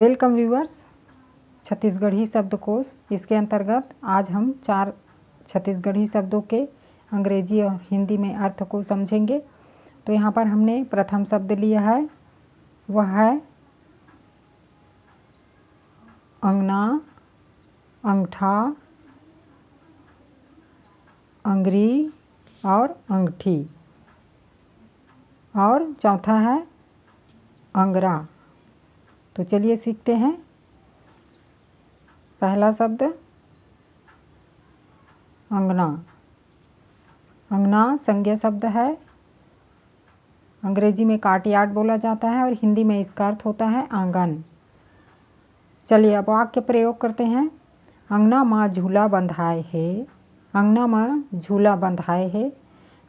Welcome viewers, Chhattisgarhi शब्दकोश। इसके अंतर्गत आज हम 4 छत्तीसगढ़ी शब्दों के अंग्रेजी और हिंदी में अर्थ को समझेंगे। तो यहाँ पर हमने प्रथम शब्द लिया है, वह है अंगना, अंगठा, अंगरी और अंगठी। और चौथा है अंगरा। तो चलिए सीखते हैं। पहला शब्द अंगना। अंगना संज्ञा शब्द है। अंग्रेजी में कार्टयार्ड बोला जाता है और हिंदी में इसका अर्थ होता है आंगन। चलिए अब वाक्य प्रयोग करते हैं। अंगना माँ झूला बंधाए है। अंगना माँ झूला बंधाए है।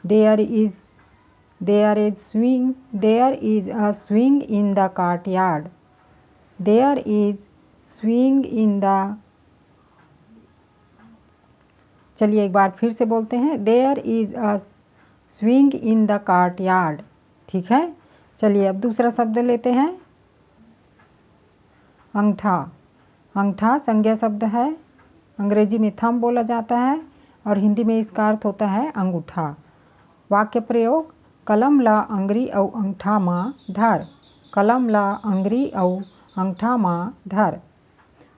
There is a swing in the courtyard. There is swing in the। चलिए एक बार फिर से बोलते हैं। There is a swing in the courtyard। ठीक है। चलिए अब दूसरा शब्द लेते हैं, अंगठा। अंगठा संज्ञा शब्द है। अंग्रेजी में थंब बोला जाता है और हिंदी में इसका अर्थ होता है अंगूठा। वाक्य प्रयोग, कलम ला अंगरी औ अंगठा माँ धर। कलम ला अंगरी औ अंगठा माँ धर।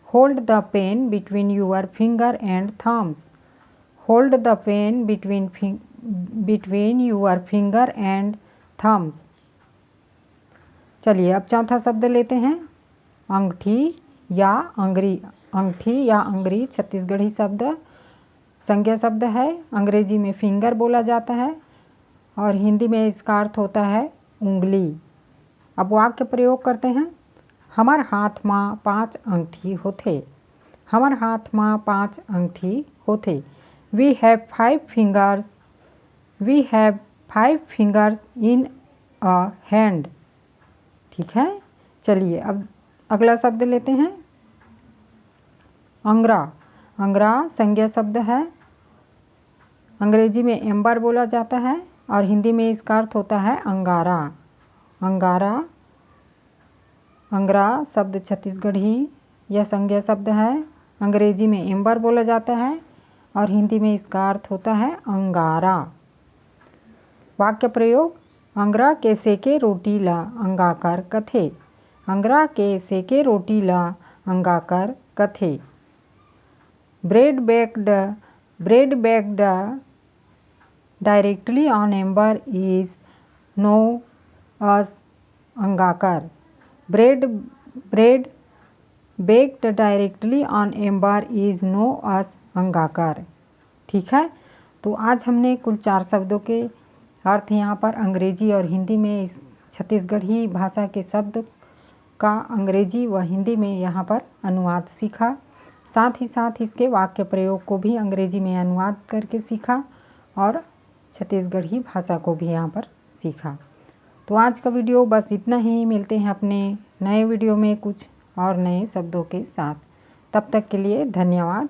Hold the pen between your finger and thumbs. Hold the pen between your finger and thumbs. चलिए अब चौथा शब्द लेते हैं, अंगठी या अंगरी। अंगठी या अंगरी छत्तीसगढ़ी शब्द संज्ञा शब्द है। अंग्रेजी में फिंगर बोला जाता है और हिंदी में इसका अर्थ होता है उंगली। अब वाक्य प्रयोग करते हैं। हमार हाथ माँ 5 अंगठी होथे। हमार हाथ माँ 5 अंगठी होथे। We have 5 fingers. We have 5 fingers in a hand. ठीक है। चलिए अब अगला शब्द लेते हैं, अंगरा। अंगरा संज्ञा शब्द है। अंग्रेजी में एम्बर बोला जाता है और हिंदी में इसका अर्थ होता है अंगारा। अंगारा। अंगरा शब्द छत्तीसगढ़ी यह संज्ञा शब्द है। अंग्रेजी में एम्बर बोला जाता है और हिंदी में इसका अर्थ होता है अंगारा। वाक्य प्रयोग, अंगरा के सेके रोटी ला अंगाकर कथे। अंगरा के सेके रोटी ला अंगाकर कथे। Bread baked directly on ember is known as angakar. Bread baked directly on ember is known as angakar. ठीक है। तो आज हमने कुल 4 शब्दों के अर्थ यहाँ पर अंग्रेजी और हिंदी में इस छत्तीसगढ़ी भाषा के शब्द का अंग्रेजी व हिंदी में यहाँ पर अनुवाद सीखा। साथ ही साथ इसके वाक्य प्रयोग को भी अंग्रेजी में अनुवाद करके सीखा और छत्तीसगढ़ी भाषा को भी यहाँ पर सीखा। तो आज का वीडियो बस इतना ही। मिलते हैं अपने नए वीडियो में कुछ और नए शब्दों के साथ। तब तक के लिए धन्यवाद।